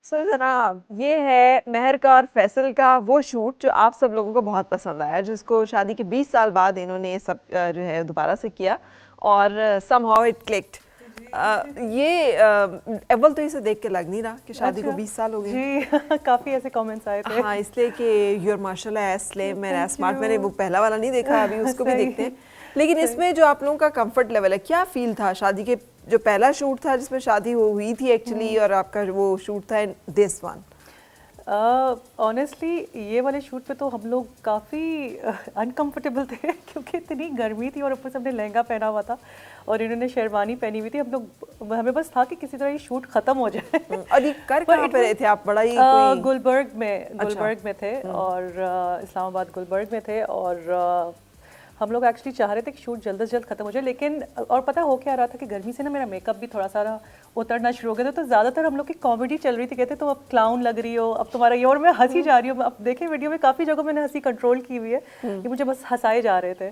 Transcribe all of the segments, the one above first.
سو جناب یہ ہے مہر کا اور فیصل کا وہ شوٹ جو آپ سب لوگوں کو بہت پسند آیا، جس کو شادی کے 20 سال بعد انہوں نے سب جو ہے دوبارہ سے کیا اور سم ہاؤ اٹ کلکڈ. یہ اول تو اسے دیکھ کے لگ نہیں رہا کہ شادی کو 20 سال ہو گئے. جی کافی ایسے کامنٹس آئے تھے. ہاں اس لیے کہ یور ماشاء اللہ as slim and as smart. میں نے وہ پہلا والا نہیں دیکھا، ابھی اس کو بھی دیکھتے ہیں. لیکن اس میں جو آپ لوگوں کا کمفرٹ لیول ہے، کیا فیل تھا شادی کے جو پہلا شوٹ تھا جس میں شادی ہوئی تھی ایکچولی، اور آپ کا وہ شوٹ تھا دس ون؟ آنیسٹلی یہ والے شوٹ پہ تو ہم لوگ کافی انکمفرٹیبل تھے کیونکہ اتنی گرمی تھی اور اوپر سے ہم نے لہنگا پہنا ہوا تھا اور انہوں نے شیروانی پہنی ہوئی تھی. ہمیں بس تھا کہ کسی طرح یہ شوٹ ختم ہو جائے. اور یہ کر کہاں پہ رہے تھے آپ؟ بڑا ہی گلبرگ میں تھے، اور اسلام آباد گلبرگ میں تھے. اور ہم لوگ ایکچولی چاہ رہے تھے کہ شوٹ جلد از جلد ختم ہو جائے، لیکن اور پتہ ہو کیا رہا تھا کہ گرمی سے نا میرا میک اپ بھی تھوڑا سا اترنا شروع ہو گیا تھا. تو زیادہ تر ہم لوگ کی کامیڈی چل رہی تھی، کہتے تو اب کلاؤن لگ رہی ہو اب تمہارا یہ، اور میں ہنسی جا رہی ہوں. اب دیکھیں ویڈیو میں کافی جگہوں میں نے ہنسی کنٹرول کی ہوئی ہے کہ مجھے بس ہنسائے جا رہے تھے.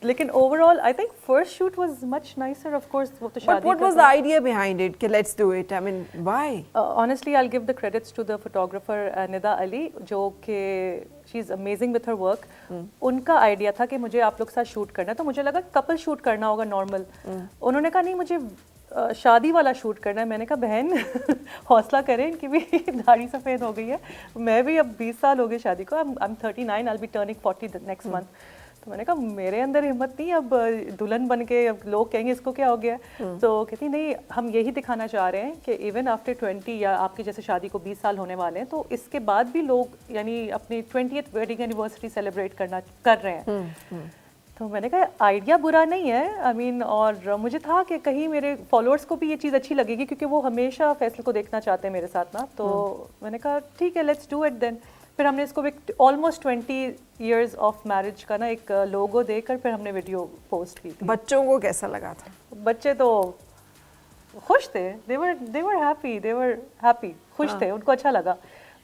لیکن over all I think first shoot was much nicer. Of course وہ تو شادی What was the idea behind it کہ let's do it? I mean, why? Honestly, I'll give the credits to the photographer Nida Ali, جو کہ she is amazing with her work. ان کا idea تھا کہ مجھے آپ لوگ کے ساتھ شوٹ کرنا ہے، تو مجھے لگا کپل شوٹ کرنا ہوگا نارمل. انہوں نے کہا نہیں مجھے شادی والا شوٹ کرنا ہے. میں نے کہا بہن حوصلہ کریں، ان کی بھی داڑھی سفید ہو گئی ہے، میں بھی اب 20 سال ہو گئے شادی کو. I'm 39, I'll be turning 40 next month. تو میں نے کہا میرے اندر ہمت نہیں اب دلہن بن کے، اب لوگ کہیں گے اس کو کیا ہو گیا. تو کہتی نہیں ہم یہی دکھانا چاہ رہے ہیں کہ ایون آفٹر 20 یا آپ کی جیسے شادی کو 20 سال ہونے والے ہیں تو اس کے بعد بھی لوگ یعنی اپنی 20th ویڈنگ اینیورسری سیلیبریٹ کر رہے ہیں. تو میں نے کہا آئیڈیا برا نہیں ہے آئی مین، اور مجھے تھا کہ کہیں میرے فالوورس کو بھی یہ چیز اچھی لگے گی کیونکہ وہ ہمیشہ فیصل کو دیکھنا چاہتے ہیں میرے ساتھ نا. تو میں نے کہا ٹھیک ہے لیٹس ڈو اٹ دین. پھر ہم نے اس کو ایک آلموسٹ 20 ایئرز آف میرج کا نا ایک لوگو دے کر پھر ہم نے ویڈیو پوسٹ کی تھی. بچوں کو کیسا لگا تھا؟ بچے تو خوش تھے، they were happy خوش تھے، ان کو اچھا لگا،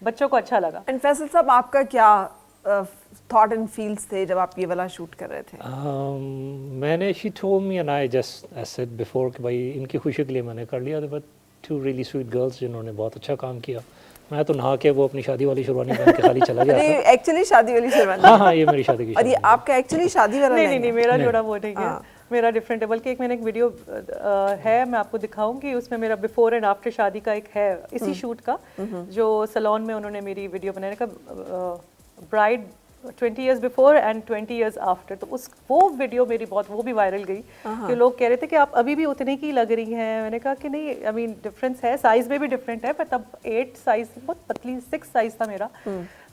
بچوں کو اچھا لگا. اینڈ فیصل صاحب آپ کا کیا تھاٹ اینڈ فیلز تھے جب آپ یہ والا شوٹ کر رہے تھے؟ میں نے she told me and I just said before کہ بھائی ان کی خوشی کے لیے میں نے کر لیا. but two really sweet girls جنہوں نے بہت اچھا کام کیا. میں تو نہا کے وہ اپنی شادی والی شیروانی پہن کے خالی چلا گیا تھا. ایکچولی شادی والی شیروانی؟ ہاں یہ میری شادی کی. اور یہ آپ کا ایکچولی شادی والا؟ نہیں میرا جوڑا وہ نہیں ہے، میرا ڈفرینٹ ہے. بلکہ ایک میں نے ایک ویڈیو ہے میں آپ کو دکھاؤں گی، اس میں میرا بیفور اینڈ آفٹر شادی کا ایک ہے اسی شوٹ کا، جو سیلون میں انہوں نے میری ویڈیو بنانے کا Braid 20 years before and 20 years after. تو وہ ویڈیو میری بہت وہ بھی وائرل گئی کہ لوگ کہہ رہے تھے کہ آپ ابھی بھی اتنے کی لگ رہی ہیں. میں نے کہا کہ نہیں آئی مین ڈفرینس ہے، سائز میں بھی ڈفرینٹ ہے، پر تب 8 سائز بہت پتلی 6 سائز تھا میرا.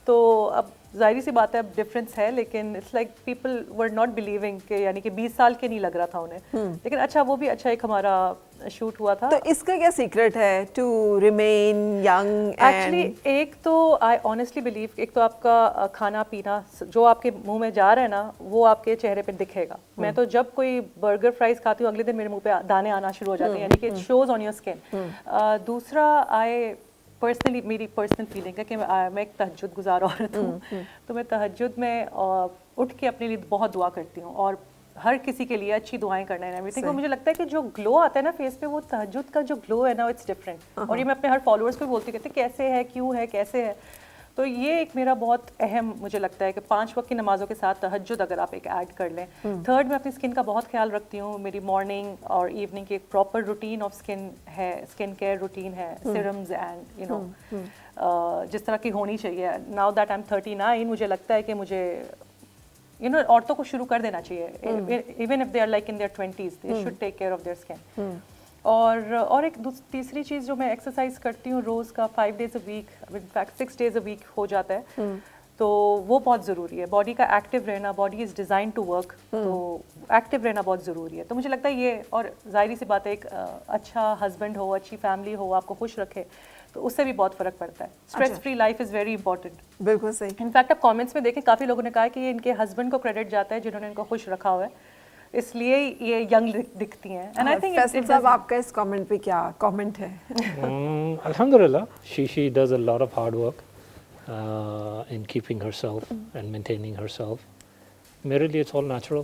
تو اب ظاہری سی بات ہے اب ڈفرینس ہے، لیکن it's like people were not believing کہ یعنی کہ 20 سال کے نہیں لگ رہا تھا انہیں. لیکن اچھا وہ بھی اچھا ایک ہمارا شوٹ ہوا تھا. تو اس کا کیا سیکرٹ ہے ٹو ریمین ینگ؟ ایکچولی ایک تو آئی آنیسٹلی بلیو، ایک تو آپ کا کھانا پینا جو آپ کے منہ میں جا رہا ہے نا وہ آپ کے چہرے پہ دکھے گا. میں تو جب کوئی برگر فرائز کھاتی ہوں اگلے دن میرے منہ پہ دانے آنا شروع ہو جاتے ہیں، یعنی کہ it shows on your skin. دوسرا پرسنلی میری پرسنل فیلنگ ہے کہ میں ایک تہجد گزار عورت ہوں، تو میں تہجد میں اٹھ کے اپنے لیے بہت دعا کرتی ہوں اور ہر کسی کے لیے اچھی دعائیں کرنا ہے ایوری تھنگ. مجھے لگتا ہے کہ جو گلو آتا ہے نا فیس پہ، وہ تہجد کا جو گلو ہے نا اٹس ڈفرینٹ. اور یہ میں اپنے ہر فالوورس کو بولتی کہتے کیسے ہے، کیوں ہے، کیسے ہے. تو یہ ایک میرا بہت اہم مجھے لگتا ہے کہ 5 وقت کی نمازوں کے ساتھ تہجد اگر آپ ایک ایڈ کر لیں. تھرڈ میں اپنی اسکن کا بہت خیال رکھتی ہوں. میری مارننگ اور ایوننگ کی ایک پراپر روٹین آف اسکن ہے، اسکن کیئر روٹین ہے، سیرمز اینڈ یو نو جس طرح کی ہونی چاہیے. ناؤ دیٹ آئی ایم 39 مجھے لگتا ہے کہ مجھے عورتوں کو شروع کر دینا چاہیے even if they are like in their 20s they should take care of their skin. اور ایک تیسری چیز جو میں ایکسرسائز کرتی ہوں روز کا 5 days a week، in fact 6 days a week ہو جاتا ہے، تو وہ بہت ضروری ہے. باڈی کا ایکٹیو رہنا، body is design to work, تو ایکٹیو رہنا بہت ضروری ہے. تو مجھے لگتا ہے یہ، اور ظاہری سی بات ہے ایک اچھا ہسبینڈ ہو، اچھی فیملی ہو، آپ کو خوش رکھے، تو اس سے بھی بہت فرق پڑتا ہے. Stress free life is very important. بالکل صحیح. انفیکٹ آپ کامنٹس میں دیکھیں کافی لوگوں نے کہا کہ ان کے ہسبینڈ کو کریڈٹ جاتا ہے جنہوں نے ان کو خوش رکھا ہوا ہے، اس لیے یہ ینگ دکھتی ہیں. اینڈ آئی تھنک فیصل صاحب آپ کا اس کامنٹ پہ کیا کامنٹ ہے؟ الحمدللہ she does a lot of hard work in keeping herself and maintaining herself. میرے لیے it's all natural.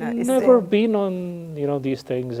Never been on these things.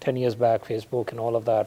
10 years back, Facebook and all of that,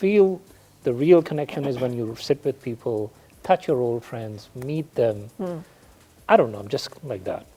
feel the real connection is when you sit with people, touch your old friends, meet them. I don't know, I'm just like that.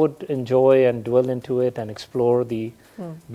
would enjoy and dwell into it and explore the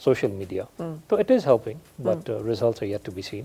social media. So it is helping, but results are yet to be seen.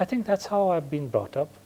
I think that's how I've been brought up.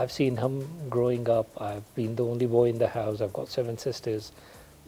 I've seen him growing up. I've been the only boy in the house. I've got 7 sisters.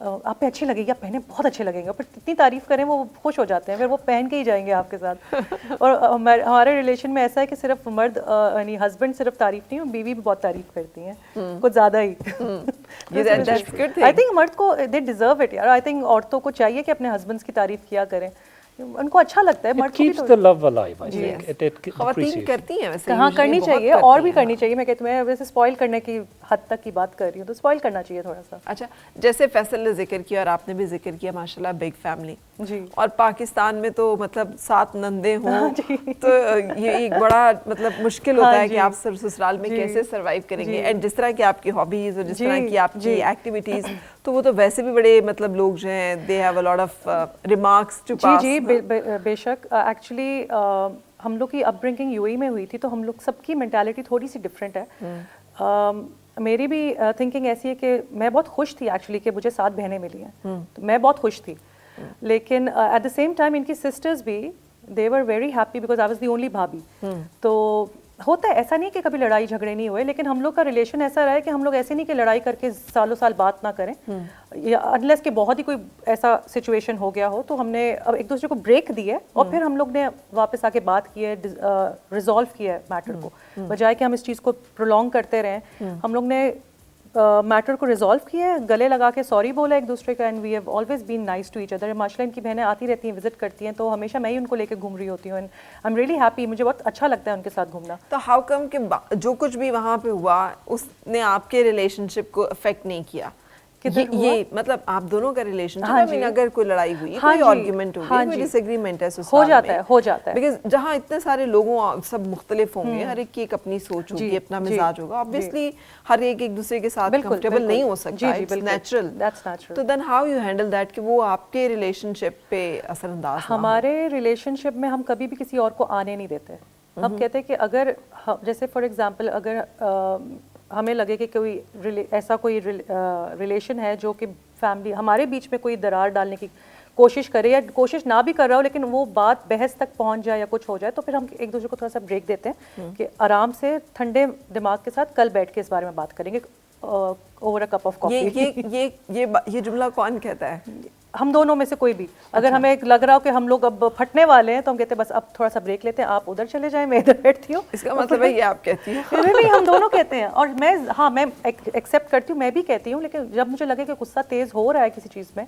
آپ پہ اچھے لگے گی, آپ پہنے بہت اچھے لگیں گے, پر اتنی تعریف کریں وہ خوش ہو جاتے ہیں, پھر وہ پہن کے ہی جائیں گے آپ کے ساتھ. اور ہمارے ریلیشن میں ایسا ہے کہ صرف مرد یعنی ہسبینڈ صرف تعریف نہیں, بیوی بھی بہت تعریف کرتی ہیں, کچھ زیادہ ہی. آئی تھنک مرد کو دے ڈیزرو اٹ یار, آئی تھنک عورتوں کو چاہیے کہ اپنے ہسبینڈس کی تعریف کیا کریں, ان کو اچھا لگتا ہے. مرد کو بھی خواتین کرتی ہیں ویسے, کہاں کرنی چاہیے, اور بھی کرنی چاہیے. میں کہتی ہوں, میں ویسے اسپوائل کرنے کی حد تک کی بات کر رہی ہوں, تو اسپوائل کرنا چاہیے تھوڑا سا. اچھا, جیسے فیصل نے ذکر کیا اور آپ نے بھی ذکر کیا, ماشاءاللہ بگ فیملی, جی, اور پاکستان میں تو مطلب 7 نندے ہوں تو یہ ایک بڑا مطلب مشکل ہوتا ہے کہ آپ سسرال میں کیسے سروائیو کریں گے. اینڈ جس طرح کی آپ کی ہابیز اور جس طرح کی آپ کی ایکٹیویٹیز, تو وہ تو ویسے بھی بڑے مطلب لوگ جو ہیں they have a lot of remarks to pass. جی بے شک. ایکچولی ہم لوگ کی اپ برنگنگ یو اے میں ہوئی تھی, تو ہم لوگ سب کی مینٹالٹی تھوڑی سی ڈفرینٹ ہے. میری بھی تھنکنگ ایسی ہے کہ میں بہت خوش تھی ایکچولی کہ مجھے 7 بہنیں ملی ہیں, تو میں بہت خوش تھی. لیکن ایٹ دا سیم ٹائم ان کی سسٹرز بھی they were very happy because I was the only bhabhi. تو ہوتا ہے ایسا نہیں کہ کبھی لڑائی جھگڑے نہیں ہوئے, لیکن ہم لوگ کا ریلیشن ایسا رہا ہے کہ ہم لوگ ایسے نہیں کہ لڑائی کر کے سالوں سال بات نہ کریں, یا انلیس کہ بہت ہی کوئی ایسا سچویشن ہو گیا ہو, تو ہم نے اب ایک دوسرے کو بریک دی ہے, اور پھر ہم لوگ نے واپس آ کے بات کی ہے, ریزالو کیا ہے میٹر کو, بجائے کہ ہم اس چیز کو پرولونگ کرتے رہیں. ہم لوگ نے میٹر کو ریزالو کیا ہے, گلے لگا کے سوری بولا ایک دوسرے کا, and we have always been nice to each other. ماشاء اللہ ان کی بہنیں آتی رہتی ہیں, وزٹ کرتی ہیں, تو ہمیشہ میں ہی ان کو لے کے گھوم رہی ہوتی ہوں, and I am really happy, مجھے بہت اچھا لگتا ہے ان کے ساتھ گھومنا. تو ہاؤ کم کہ جو کچھ بھی وہاں پہ ہوا اس نے آپ کے ریلیشن شپ کو افیکٹ نہیں کیا؟ یہ مطلب آپ دونوں کا ریلیشن شپ میں اگر کوئی لڑائی ہوئی, کوئی آرگیومنٹ ہوئی, کوئی ڈس ایگریمنٹ ہے ہو جاتا ہے بیکاز جہاں اتنے سارے لوگوں سب مختلف ہوں گے, ہر ایک کی ایک اپنی سوچ ہوگی, اپنا مزاج ہوگا, obviously ہر ایک دوسرے کے ساتھ کمفرٹیبل نہیں ہو سکتا, اٹس نیچرل. تو then how you handle that کہ وہ آپ کے ریلیشن شپ پہ اثر انداز نہ ہو؟ ہمارے ریلیشن شپ میں ہم کبھی بھی کسی اور کو آنے نہیں دیتے. ہم کہتے ہیں کہ اگر جیسے فار ایگزامپل اگر ہمیں لگے کہ کوئی ایسا کوئی ریلیشن ہے جو کہ فیملی ہمارے بیچ میں کوئی درار ڈالنے کی کوشش کرے, یا کوشش نہ بھی کر رہا ہو لیکن وہ بات بحث تک پہنچ جائے یا کچھ ہو جائے, تو پھر ہم ایک دوسرے کو تھوڑا سا بریک دیتے ہیں کہ آرام سے ٹھنڈے دماغ کے ساتھ کل بیٹھ کے اس بارے میں بات کریں گے over a cup of coffee. یہ جملہ کون کہتا ہے؟ ہم دونوں میں سے کوئی بھی. اگر ہمیں لگ رہا ہو کہ ہم لوگ اب پھٹنے والے ہیں, تو ہم کہتے ہیں بس اب تھوڑا سا بریک لیتے ہیں, آپ ادھر چلے جائیں, میں ادھر بیٹھتی ہوں. اس کا مطلب ہے یہ آپ کہتی ہیں؟ نہیں, ہم دونوں کہتے ہیں. اور میں ایکسیپٹ کرتی ہوں, میں بھی کہتی ہوں, لیکن جب مجھے لگے کہ غصہ تیز ہو رہا ہے کسی چیز میں,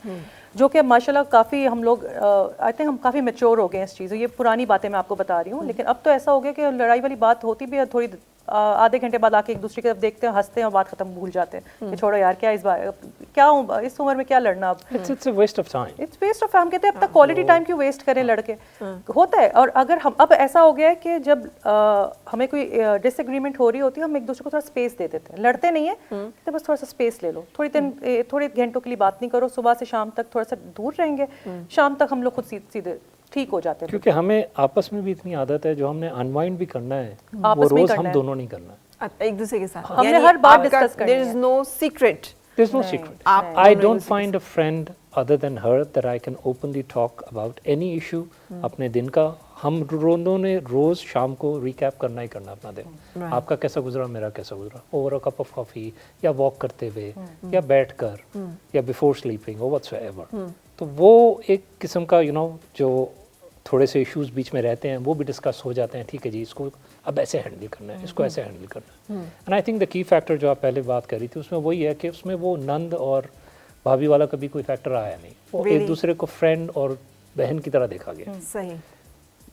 جو کہ ماشاء اللہ کافی ہم لوگ آئی تھنک ہم کافی میچور ہو گئے ہیں اس چیز. یہ پرانی باتیں میں آپ کو بتا رہی ہوں, لیکن اب تو ایسا ہو گیا کہ لڑائی والی بات ہوتی بھی ہے, تھوڑی آدھے گھنٹے بعد آ کے ایک دوسرے کی طرف دیکھتے ہیں, ہنستے ہیں, اور بات ختم بھول جاتے ہیں کہ چھوڑو یار, کیا اس عمر میں کیا لڑنا, اب it's a waste of time. It's waste of time. کہتے ہیں اب تک کوالٹی ٹائم کیوں ویسٹ کریں لڑکے, ہوتا ہے. اور اگر ہم اب ایسا ہو گیا ہے کہ جب ہمیں کوئی ڈس ایگریمنٹ ہو رہی ہوتی ہے, ہم ایک دوسرے کو تھوڑا اسپیس دے دیتے ہیں, لڑتے نہیں ہیں, کہتے بس تھوڑا سا اسپیس لے لو, تھوڑے گھنٹوں کے لیے بات نہیں کرو, صبح سے شام تک تھوڑا سا دور رہیں گے, شام تک ہم لوگ خود سیدھے ٹھیک ہو جاتے ہیں. کیونکہ ہمیں آپس میں بھی اتنی عادت ہے, جو ہم نے انوائنڈ بھی کرنا ہے وہ روز ہم دونوں نہیں کرنا ہے, ایک دوسرے کے ساتھ. ہم نے ہر بات ڈسکس کرنی ہے. there is no secret. There's no secret. I don't find a friend other than her that I can openly talk about any issue. اپنے دن کا ہم دونوں نے روز شام کو ریکیپ کرنا ہی کرنا اپنا دن, آپ کا کیسا گزرا, میرا کیسا گزرا, over a cup of coffee, یا واک کرتے ہوئے, یا بیٹھ کر, یا بیفور سلیپنگ, اور واٹس ایور. تو وہ ایک قسم کا جو تھوڑے سے ایشوز بیچ میں رہتے ہیں وہ بھی ڈسکس ہو جاتے ہیں. ٹھیک ہے جی, اس کو اب ایسے ہینڈل کرنا ہے, اس کو ایسے ہینڈل کرنا ہے. اینڈ آئی تھنک دا کی فیکٹر جو آپ پہلے بات کر رہی تھی, اس میں وہی ہے کہ اس میں وہ نند اور بھابھی والا کبھی کوئی فیکٹر آیا نہیں, وہ ایک دوسرے کو فرینڈ اور بہن کی طرح دیکھا گیا. صحیح.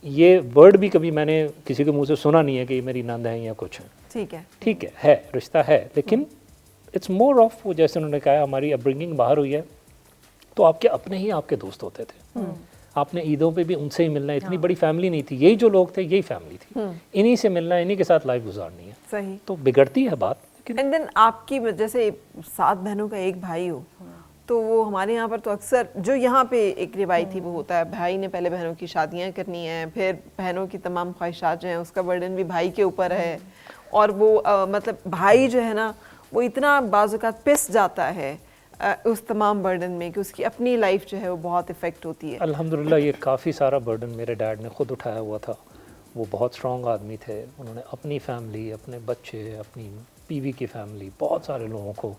یہ ورڈ بھی کبھی میں نے کسی کے منہ سے سنا نہیں ہے کہ یہ میری نند ہے یا کچھ ہے. ٹھیک ہے رشتہ ہے, لیکن اٹس مور آف, جیسے انہوں نے کہا ہماری اپ برنگنگ باہر ہوئی ہے, تو آپ کے اپنے ہی آپ کے دوست ہوتے تھے, آپ نے عیدوں پہ بھی ان سے ہی ملنا ہے, اتنی بڑی فیملی نہیں تھی, یہی جو لوگ تھے یہی فیملی تھی, انہی سے ملنا ہے, انہی کے ساتھ لائف گزارنی ہے. صحیح. تو بگڑتی ہے بات. اینڈ دین آپ کی جیسے 7 بہنوں کا ایک بھائی ہو, تو وہ ہمارے یہاں پر تو اکثر جو یہاں پہ ایک روایت تھی وہ ہوتا ہے, بھائی نے پہلے بہنوں کی شادیاں کرنی ہیں, پھر بہنوں کی تمام خواہشات جو ہیں اس کا برڈن بھی بھائی کے اوپر ہے, اور وہ مطلب بھائی جو ہے نا وہ اتنا بعض اوقات پس جاتا ہے اس تمام برڈن میں کہ اس کی اپنی لائف جو ہے وہ بہت افیکٹ ہوتی ہے. الحمدللہ یہ کافی سارا برڈن میرے ڈیڈ نے خود اٹھایا ہوا تھا. وہ بہت اسٹرانگ آدمی تھے, انہوں نے اپنی فیملی, اپنے بچے, اپنی بیوی کی فیملی, بہت سارے لوگوں کو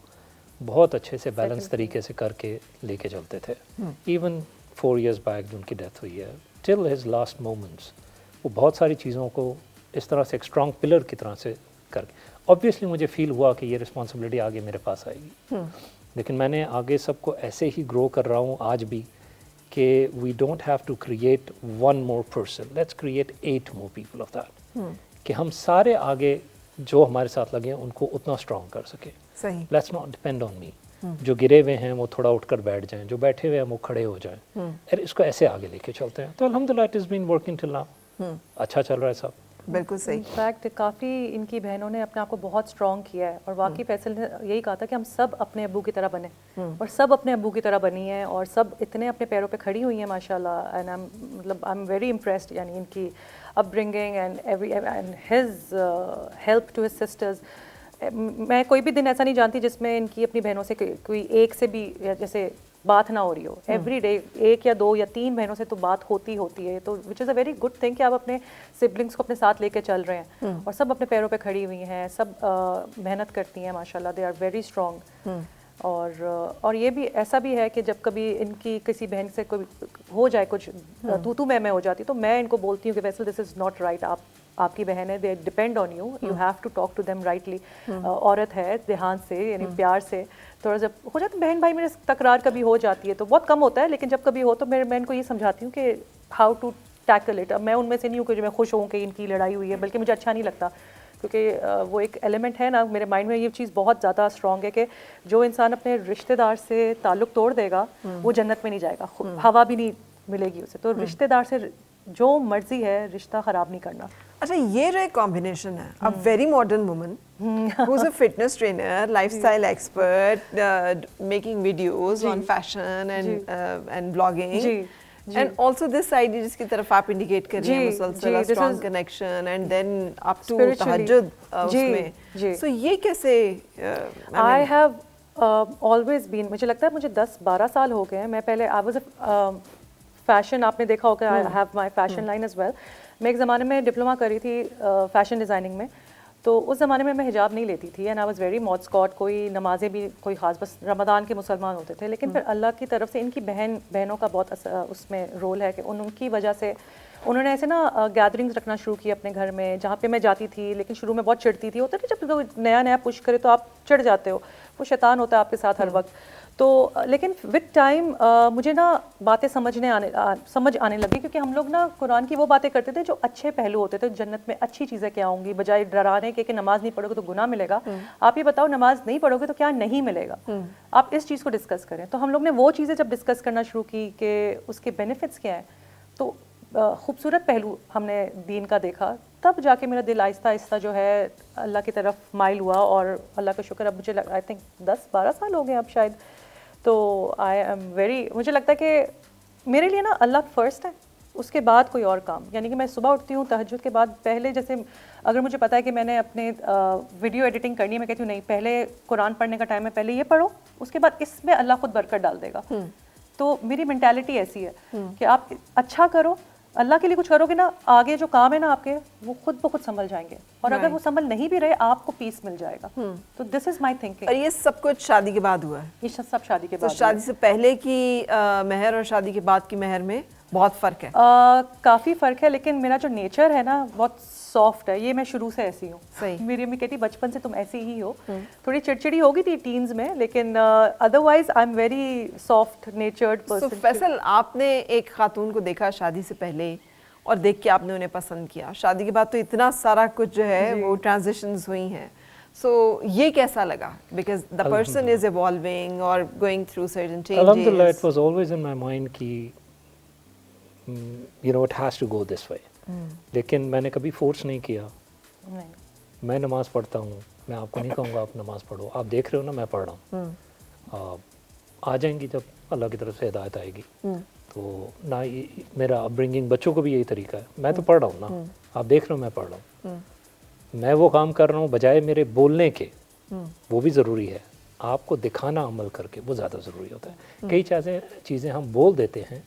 بہت اچھے سے بیلنس طریقے سے کر کے لے کے چلتے تھے. ایون 4 years بیک جو ان کی ڈیتھ ہوئی ہے, ٹل ہز لاسٹ مومنٹس وہ بہت ساری چیزوں کو اس طرح سے ایک اسٹرانگ پلر کی طرح سے کر کے, آبویسلی مجھے فیل ہوا کہ یہ رسپانسبلٹی آگے میرے پاس آئے گی, لیکن میں نے آگے سب کو ایسے ہی گرو کر رہا ہوں آج بھی کہ we don't have to create 1 more person, let's create 8 more people of that, کہ ہم سارے آگے جو ہمارے ساتھ لگے ہیں ان کو اتنا اسٹرانگ کر سکیں. صحیح. لیٹس ناٹ ڈپینڈ آن می. جو گرے ہوئے ہیں وہ تھوڑا اٹھ کر بیٹھ جائیں, جو بیٹھے ہوئے ہیں وہ کھڑے ہو جائیں, اور اس کو ایسے آگے لے کے چلتے ہیں. تو الحمدللہ it is been working till now, اچھا چل رہا ہے سب. بالکل صحیح. انفیکٹ کافی ان کی بہنوں نے اپنے آپ کو بہت اسٹرانگ کیا ہے, اور واقعی فیصل نے یہی کہا تھا کہ ہم سب اپنے ابو کی طرح بنے, اور سب اپنے ابو کی طرح بنی ہیں, اور سب اتنے اپنے پیروں پہ کھڑی ہوئی ہیں ماشاء اللہ. اینڈ مطلب آئی ایم ویری امپریسڈ, یعنی ان کی upbringing and his help to his sisters. میں کوئی بھی دن ایسا نہیں جانتی جس میں ان کی اپنی بہنوں سے کوئی ایک سے بھی جیسے بات نہ ہو رہی ہو. ایوری ڈے 1 یا 2 یا 3 بہنوں سے تو بات ہوتی ہے, تو وچ از اے ویری گڈ تھنگ کہ آپ اپنے سبلنگس کو اپنے ساتھ لے کے چل رہے ہیں, اور سب اپنے پیروں پہ کھڑی ہوئی ہیں, سب محنت کرتی ہیں ماشاء اللہ. They are very strong. اور یہ بھی ایسا بھی ہے کہ جب کبھی ان کی کسی بہن سے کوئی ہو جائے کچھ تو میں ہو جاتی, تو میں ان کو بولتی ہوں کہ ویسے دس از ناٹ رائٹ, آپ کی بہن ہے, they depend on you, you have to talk to them rightly. عورت ہے دھیان سے, یعنی پیار سے. تھوڑا جب ہو جاتا ہے بہن بھائی میرے تکرار کبھی ہو جاتی ہے, تو بہت کم ہوتا ہے, لیکن جب کبھی ہو تو میں ان کو یہ سمجھاتی ہوں کہ ہاؤ ٹو ٹیکل اٹ. اب میں ان میں سے نہیں ہوں کہ جو میں خوش ہوں کہ ان کی لڑائی ہوئی ہے, بلکہ مجھے اچھا نہیں لگتا, کیونکہ وہ ایک ایلیمنٹ ہے نا میرے مائنڈ میں, یہ چیز بہت زیادہ اسٹرانگ ہے کہ جو انسان اپنے رشتہ دار سے تعلق توڑ دے گا وہ جنت میں نہیں جائے گا, ہوا بھی نہیں ملے گی اسے. تو رشتہ دار سے جو مرضی ہے رشتہ خراب نہیں کرنا. اچھا, یہ جو ایک کمبینیشن ہے, a very modern woman who's a fitness trainer, lifestyle expert, making videos on fashion and blogging, and also this side جس کی طرف آپ انڈیکیٹ کر رہی ہیں مسلسل strong connection and then up to تہجد اس میں, so یہ کیسے؟ I have always been, مجھے لگتا ہے مجھے 10-12 سال ہو گئے ہیں. میں پہلے I was a فیشن, آپ نے دیکھا ہوگا I have my fashion line as well. میں ایک زمانے میں ڈپلوما کری تھی فیشن ڈیزائننگ میں, تو اس زمانے میں حجاب نہیں لیتی تھی, and I was very mod scot. کوئی نمازیں بھی کوئی خاص, بس رمضان کے مسلمان ہوتے تھے. لیکن پھر اللہ کی طرف سے ان کی بہنوں کا بہت اس میں رول ہے کہ ان کی وجہ سے انہوں نے ایسے نا گیدرنگز رکھنا شروع کی اپنے گھر میں, جہاں پہ میں جاتی تھی. لیکن شروع میں بہت چڑھتی تھی, ہوتا ہے جب کوئی نیا پش کرے تو آپ چڑھ جاتے ہو, وہ شیطان ہوتا ہے آپ کے ساتھ ہر وقت. تو لیکن وتھ ٹائم مجھے نا باتیں سمجھ آنے لگی, کیونکہ ہم لوگ نا قرآن کی وہ باتیں کرتے تھے جو اچھے پہلو ہوتے تھے, جنت میں اچھی چیزیں کیا ہوں گی, بجائے ڈرانے کے کہ نماز نہیں پڑھو گے تو گناہ ملے گا. آپ یہ بتاؤ نماز نہیں پڑھو گے تو کیا نہیں ملے گا, آپ اس چیز کو ڈسکس کریں. تو ہم لوگ نے وہ چیزیں جب ڈسکس کرنا شروع کی کہ اس کے بینیفٹس کیا ہیں, تو خوبصورت پہلو ہم نے دین کا دیکھا, تب جا کے میرا دل آہستہ آہستہ جو ہے اللہ کی طرف مائل ہوا. اور اللہ کا شکر, اب مجھے آئی تھنک 10-12 سال ہو گئے اب شاید. تو آئی ایم ویری, مجھے لگتا ہے کہ میرے لیے نا اللہ فرسٹ ہے, اس کے بعد کوئی اور کام. یعنی کہ میں صبح اٹھتی ہوں تہجد کے بعد, پہلے جیسے اگر مجھے پتا ہے کہ میں نے اپنے ویڈیو ایڈیٹنگ کرنی ہے, میں کہتی ہوں نہیں, پہلے قرآن پڑھنے کا ٹائم ہے, پہلے یہ پڑھو, اس کے بعد اس میں اللہ خود برکت ڈال دے گا. تو میری مینٹیلٹی ایسی ہے کہ آپ اچھا کرو, اللہ کے لیے کچھ کرو گے نا, آگے جو کام ہے نا آپ کے وہ خود بخود سنبھل جائیں گے, اور اگر وہ سنبھل نہیں بھی رہے آپ کو پیس مل جائے گا. تو دس از مائی تھنکنگ. اور یہ سب کچھ شادی کے بعد ہوا ہے؟ یہ سب شادی کے بعد. تو شادی سے پہلے کی مہر اور شادی کے بعد کی مہر میں بہت فرق ہے؟ کافی فرق ہے, لیکن میرا جو نیچر ہے نا بہت سافٹ ہے, یہ میں شروع سے ایسی ہوں. صحیح. میری امی کہتی بچپن سے تم ایسی ہی ہو, تھوڑی چڑچڑی ہوگی تھی ٹینز میں, لیکن otherwise I am very soft natured person. Faisal, آپ نے ایک خاتون کو دیکھا شادی سے پہلے اور دیکھ کے آپ نے انہیں پسند کیا, شادی کے بعد تو اتنا سارا کچھ جو ہے وہ ٹرانزیشنز ہوئی ہیں, سو یہ کیسا لگا؟ Because the person is evolving اور گوئنگ تھرو سرٹن چینجز. الحمدللہ it was always in my mind کہ you know it has to go this way, لیکن میں نے کبھی فورس نہیں کیا. میں نماز پڑھتا ہوں, میں آپ کو نہیں کہوں گا آپ نماز پڑھو, آپ دیکھ رہے ہو نا میں پڑھ رہا ہوں, آ جائیں گی جب اللہ کی طرف سے ہدایت آئے گی. تو نہ میرا اپ برنگنگ بچوں کو بھی یہی طریقہ ہے, میں تو پڑھ رہا ہوں نا, آپ دیکھ رہے ہو میں پڑھ رہا ہوں, میں وہ کام کر رہا ہوں بجائے میرے بولنے کے, وہ بھی ضروری ہے, آپ کو دکھانا عمل کر کے وہ زیادہ ضروری ہوتا ہے. کئی چیزیں ہم بول دیتے ہیں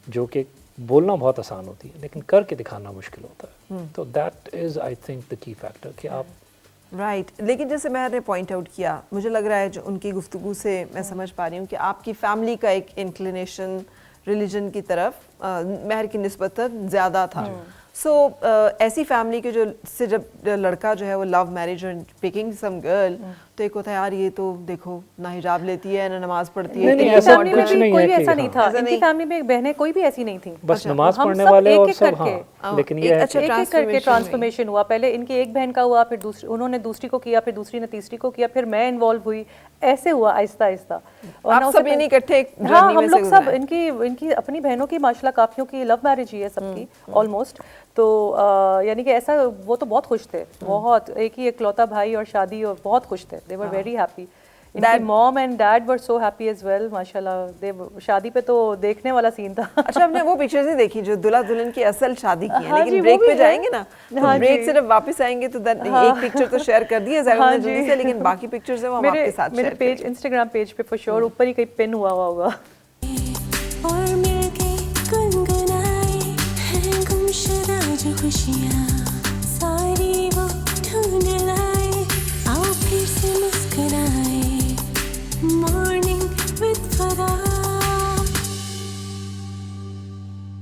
جو کہ بولنا بہت آسان ہوتی ہے, لیکن کر کے دکھانا مشکل ہوتا ہے. تو that is I think the کی فیکٹر کہ آپ رائٹ. لیکن جیسے مہر نے پوائنٹ آؤٹ کیا, مجھے لگ رہا ہے جو ان کی گفتگو سے میں سمجھ پا رہی ہوں کہ آپ کی فیملی کا ایک انکلینیشن ریلیجن کی طرف مہر کی نسبتاً زیادہ تھا. سو ایسی فیملی کے جو سے جب لڑکا جو ہے وہ لو میرج اور پکنگ سم گرل, تو ایک ہوتا ہے یار یہ تو دیکھو نہ حجاب لیتی ہے نہ نماز پڑھتی ہے. نہیں، ان کی ایسا فیملی میں کچھ بھی نہیں کوئی ہے بھی کہ ایسا نہیں تھا, ایسا ان کی نہیں. فیملی میں بہنیں کوئی بھی ایسی نہیں تھیں, بس نماز ہم پڑھنے سب والے ایک اور ایک سب, کر کے ہاں, لیکن یہ ہے اچھا ایک ایک کر کے ٹرانسفارمیشن ہوا. پہلے ان کی ایک بہن کا ہوا, پھر دوسری انہوں نے دوسری کو کیا, پھر دوسری نے تیسری کو کیا, پھر میں انوالو ہوئی, ایسے ہوا آہستہ آہستہ. آپ سب یعنی اکٹھے ہاں ہم لوگ سب ان کی اپنی بہنوں کی ماشاء اللہ کافیوں کی لو میرج ہی ہے سب کی آلموسٹ. تو یعنی کہ ایسا وہ تو بہت خوش تھے, بہت, ایک ہی اکلوتا بھائی اور شادی, اور بہت خوش تھے. دے ور ویری ہیپی. ان کی mom and dad were so happy as well ماشاء اللہ. شادی پہ تو دیکھنے والا سین تھا. اچھا, ہم نے وہ پکچرز نہیں دیکھی جو دلہا دلہن کی اصل شادی کی ہیں, لیکن بریک پہ جائیں گے نا, تو بریک سے جب واپس آئیں گے تو ایک پکچر تو شیئر کر دی ہے زیادہ جلدی سے, لیکن باقی پکچرز ہیں وہ ہم آپ کے ساتھ شیئر میرے پیج انسٹاگرام پیج پہ فور شیور اوپر ہی کہیں پن ہوا ہوگا.